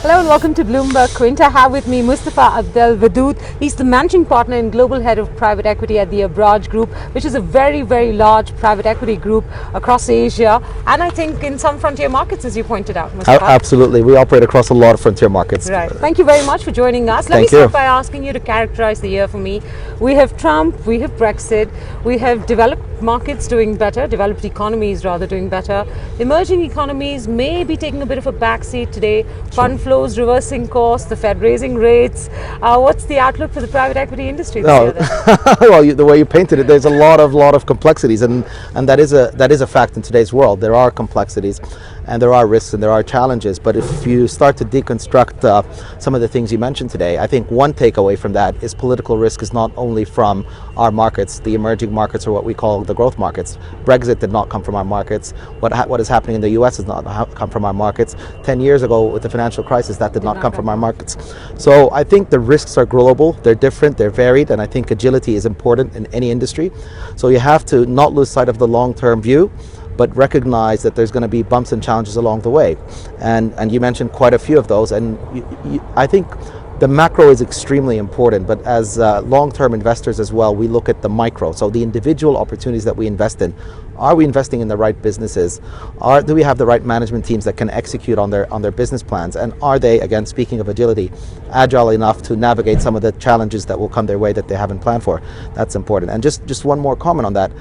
Hello and welcome to Bloomberg Quint. I have with me Mustafa Abdel-Wadood. He's the managing partner and global head of private equity at the Abraaj Group, which is a very, very large private equity group across Asia and I think in some frontier markets, as you pointed out, Mustafa. Absolutely. We operate across a lot of frontier markets. Right. Thank you very much for joining us. Let me start by asking you to characterize the year for me. We have Trump, we have Brexit, we have developed markets doing better, developed economies rather doing better. Emerging economies may be taking a bit of a backseat today. Fund flows reversing course, the Fed raising rates. What's the outlook for the private equity industry this year then? Well, the way you painted it, there's a lot of complexities, and that is a fact in today's world. There are complexities, and there are risks, and there are challenges. But if you start to deconstruct some of the things you mentioned today, I think one takeaway from that is political risk is not only from our markets, the emerging markets, or what we call the growth markets. Brexit did not come from our markets. What is happening in the US has not come from our markets. 10 years ago with the financial crisis, that did not come from our markets. So I think the risks are global, they're different, they're varied, and I think agility is important in any industry. So you have to not lose sight of the long-term view, but recognize that there's going to be bumps and challenges along the way. And you mentioned quite a few of those, and I think the macro is extremely important, but as long-term investors as well, we look at the micro, so the individual opportunities that we invest in. Are we investing in the right businesses? Do we have the right management teams that can execute on their business plans? And are they, again, speaking of agility, agile enough to navigate some of the challenges that will come their way that they haven't planned for? That's important. And just one more comment on that.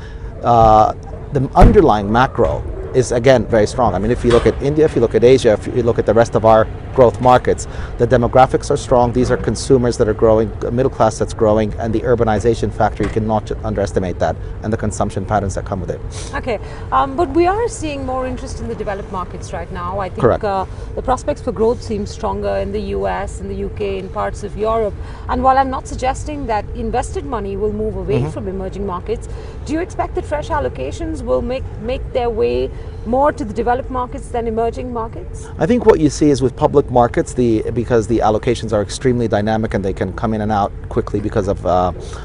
The underlying macro is, again, very strong. I mean, if you look at India, if you look at Asia, if you look at the rest of our growth markets, the demographics are strong. These are consumers that are growing, a middle class that's growing, and the urbanization factor, you cannot underestimate that, and the consumption patterns that come with it. Okay, but we are seeing more interest in the developed markets right now. I think the prospects for growth seem stronger in the US, in the UK, in parts of Europe. And while I'm not suggesting that invested money will move away from emerging markets, do you expect that fresh allocations will make their way more to the developed markets than emerging markets? I think what you see is with public markets, because the allocations are extremely dynamic and they can come in and out quickly because of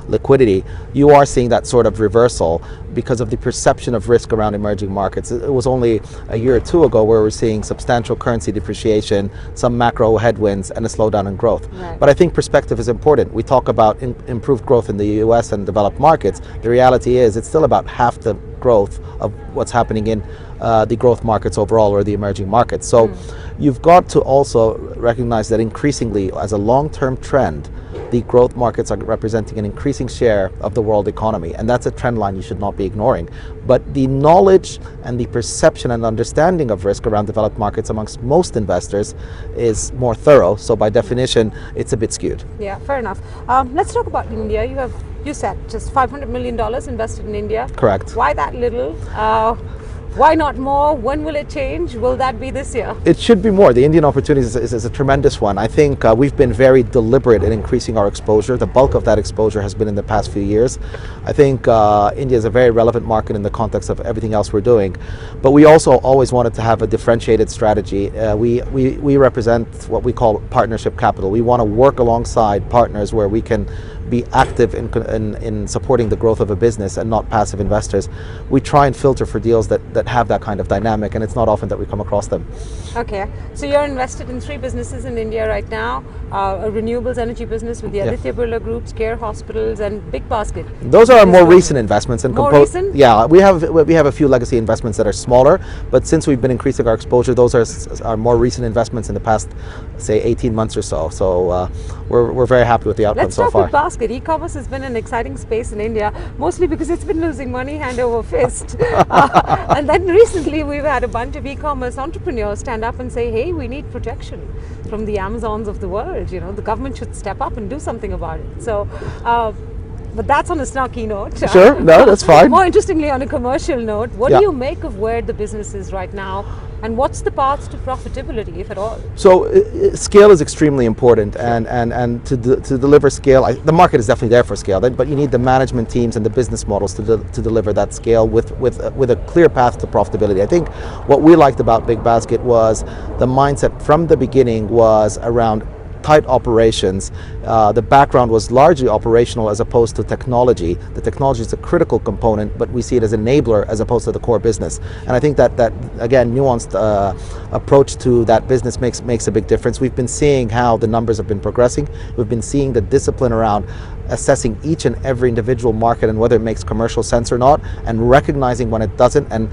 liquidity, you are seeing that sort of reversal because of the perception of risk around emerging markets. It was only a year or two ago where we're seeing substantial currency depreciation, some macro headwinds, and a slowdown in growth. Right. But I think perspective is important. We talk about improved growth in the US and developed markets. The reality is it's still about half the growth of what's happening in the growth markets overall, or the emerging markets. So you've got to also recognize that increasingly, as a long-term trend, the growth markets are representing an increasing share of the world economy, and that's a trend line you should not be ignoring. But the knowledge and the perception and understanding of risk around developed markets amongst most investors is more thorough, so by definition it's a bit skewed. Yeah, fair enough. Let's talk about India. You said just $500 million invested in India. Correct. Why that little? Why not more? When will it change? Will that be this year? It should be more. The Indian opportunity is a tremendous one. I think we've been very deliberate in increasing our exposure. The bulk of that exposure has been in the past few years. I think India is a very relevant market in the context of everything else we're doing. But we also always wanted to have a differentiated strategy. We represent what we call partnership capital. We want to work alongside partners where we can be active in supporting the growth of a business and not passive investors. We try and filter for deals that have that kind of dynamic, and it's not often that we come across them. Okay, so you're invested in 3 businesses in India right now, a renewables energy business with the Aditya Birla Group, Care Hospitals, and Big Basket. Those are our more recent investments. And more recent? Yeah, we have a few legacy investments that are smaller, but since we've been increasing our exposure, those are our more recent investments in the past, say, 18 months or so. So we're very happy with the outcome so far. Let's talk with Basket. E-commerce has been an exciting space in India, mostly because it's been losing money hand over fist. And then recently we've had a bunch of e-commerce entrepreneurs stand up and say, hey, we need protection from the Amazons of the world. You know, the government should step up and do something about it. So, but that's on a snarky note. Sure, no, that's fine. More interestingly, on a commercial note, what do you make of where the business is right now? And what's the path to profitability, if at all? So scale is extremely important, and to deliver scale, the market is definitely there for scale, but you need the management teams and the business models to deliver that scale with a clear path to profitability. I think what we liked about Big Basket was the mindset from the beginning was around tight operations. The background was largely operational as opposed to technology. The technology is a critical component, but we see it as an enabler as opposed to the core business. And I think that again, nuanced approach to that business makes a big difference. We've been seeing how the numbers have been progressing. We've been seeing the discipline around assessing each and every individual market and whether it makes commercial sense or not, and recognizing when it doesn't, and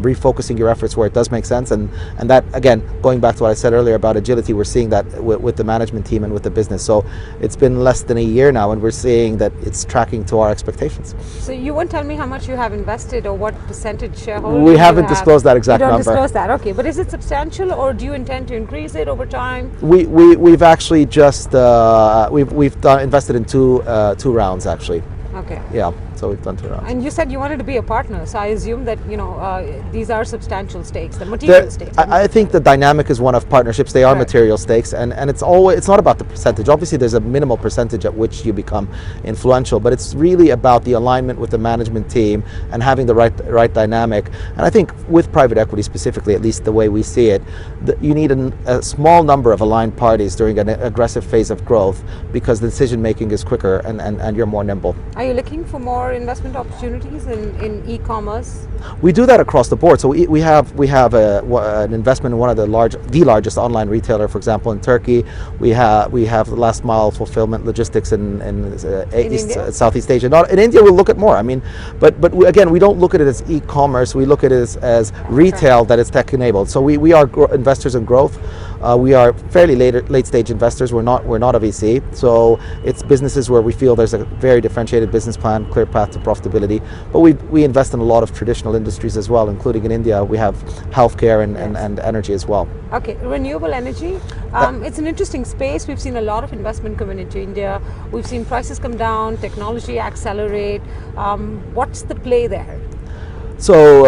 refocusing your efforts where it does make sense. And that, again, going back to what I said earlier about agility, we're seeing that with the management team and with the business. So it's been less than a year now, and we're seeing that it's tracking to our expectations. So you won't tell me how much you have invested or what percentage shareholding we haven't disclosed that exact number. You don't disclose that, okay. But is it substantial, or do you intend to increase it over time? We've actually just we've invested in two rounds, actually. Okay. Yeah. So we've done 2 rounds. And you said you wanted to be a partner, so I assume that these are substantial stakes, the material stakes. I think the dynamic is one of partnerships. They are material stakes, and it's not about the percentage. Obviously, there's a minimal percentage at which you become influential, but it's really about the alignment with the management team and having the right dynamic. And I think with private equity specifically, at least the way we see it, you need a small number of aligned parties during an aggressive phase of growth, because the decision making is quicker and you're more nimble. Are you looking for more investment opportunities in e-commerce? We do that across the board. So we have an investment in one of the largest online retailer, for example, in Turkey. We have last mile fulfillment logistics in Southeast Asia. Not in India. We'll look at more. I mean, but again, we don't look at it as e-commerce. We look at it as retail that is tech enabled. So we are investors in growth. We are fairly late stage investors. We're not a VC. So it's businesses where we feel there's a very differentiated business plan, clear path to profitability. But we invest in a lot of traditional industries as well, including in India. We have healthcare and energy as well. Okay, renewable energy. It's an interesting space. We've seen a lot of investment come into India. We've seen prices come down, technology accelerate. What's the play there? So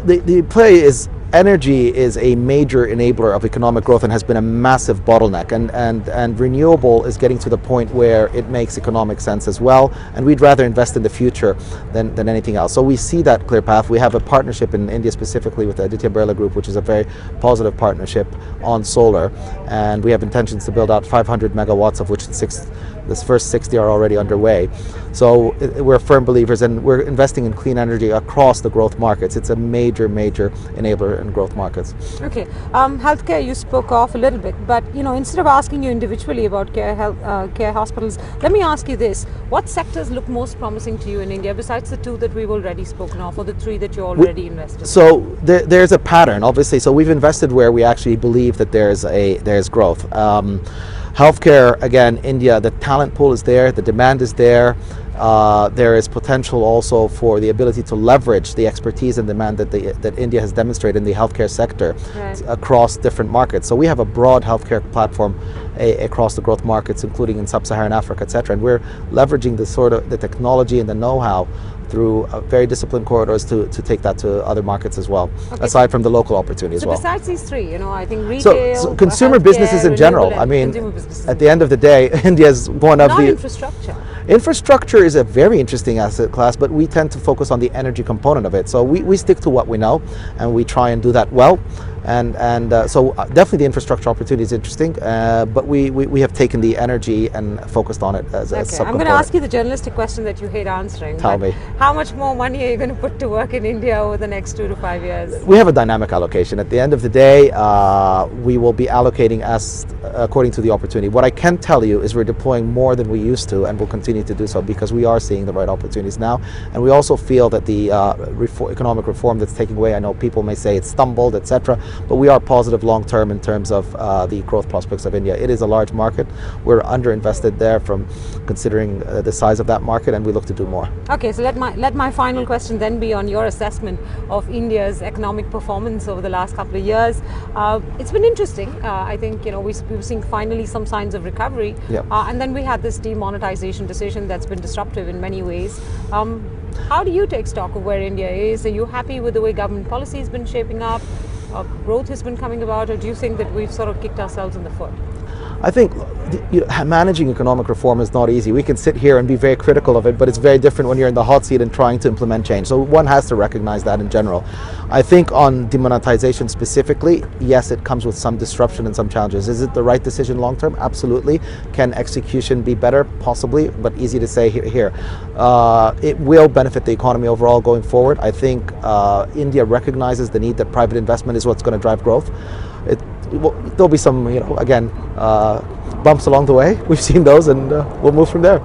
the play is, energy is a major enabler of economic growth and has been a massive bottleneck, and renewable is getting to the point where it makes economic sense as well, and we'd rather invest in the future than anything else. So we see that clear path. We have a partnership in India specifically with the Aditya Birla Group, which is a very positive partnership on solar, and we have intentions to build out 500 megawatts, of which this first 60 are already underway. So we're firm believers, and we're investing in clean energy across the growth markets. It's a major enabler in growth markets. Okay, healthcare you spoke of a little bit, but instead of asking you individually about care hospitals, let me ask you this: what sectors look most promising to you in India besides the 2 that we've already spoken of, or the 3 that you already invested in? So there's a pattern, obviously. So we've invested where we actually believe that there's growth. Healthcare, again, India, the talent pool is there, the demand is there. There is potential also for the ability to leverage the expertise and demand that India has demonstrated in the healthcare sector across different markets. So we have a broad healthcare platform across the growth markets, including in sub-Saharan Africa, etc. And we're leveraging the technology and the know-how through very disciplined corridors to take that to other markets as well, aside from the local opportunity as well. Besides these 3, I think retail, so consumer businesses in general. I mean, at the end of the day, India is one of the infrastructure. Infrastructure is a very interesting asset class, but we tend to focus on the energy component of it. So we stick to what we know, and we try and do that well. And so definitely the infrastructure opportunity is interesting, but we have taken the energy and focused on it as a subcomponent. I'm going to ask you the journalistic question that you hate answering. Tell me. How much more money are you going to put to work in India over the next 2 to 5 years? We have a dynamic allocation. At the end of the day, we will be allocating according to the opportunity. What I can tell you is we're deploying more than we used to, and we'll continue to do so because we are seeing the right opportunities now. And we also feel that the economic reform that's taking away, I know people may say it's stumbled, etc., but we are positive long term in terms of the growth prospects of India. It is a large market. We're underinvested there from considering the size of that market, and we look to do more. Okay, so let my final question then be on your assessment of India's economic performance over the last couple of years. It's been interesting. I think we've seen finally some signs of recovery, and then we had this demonetization decision that's been disruptive in many ways. How do you take stock of where India is? Are you happy with the way government policy has been shaping up? Growth has been coming about, or do you think that we've sort of kicked ourselves in the foot? I think managing economic reform is not easy. We can sit here and be very critical of it, but it's very different when you're in the hot seat and trying to implement change. So one has to recognize that in general. I think on demonetization specifically, yes, it comes with some disruption and some challenges. Is it the right decision long term? Absolutely. Can execution be better? Possibly, but easy to say here. It will benefit the economy overall going forward. I think India recognizes the need that private investment is what's going to drive growth. There'll be some, again, bumps along the way. We've seen those, and we'll move from there.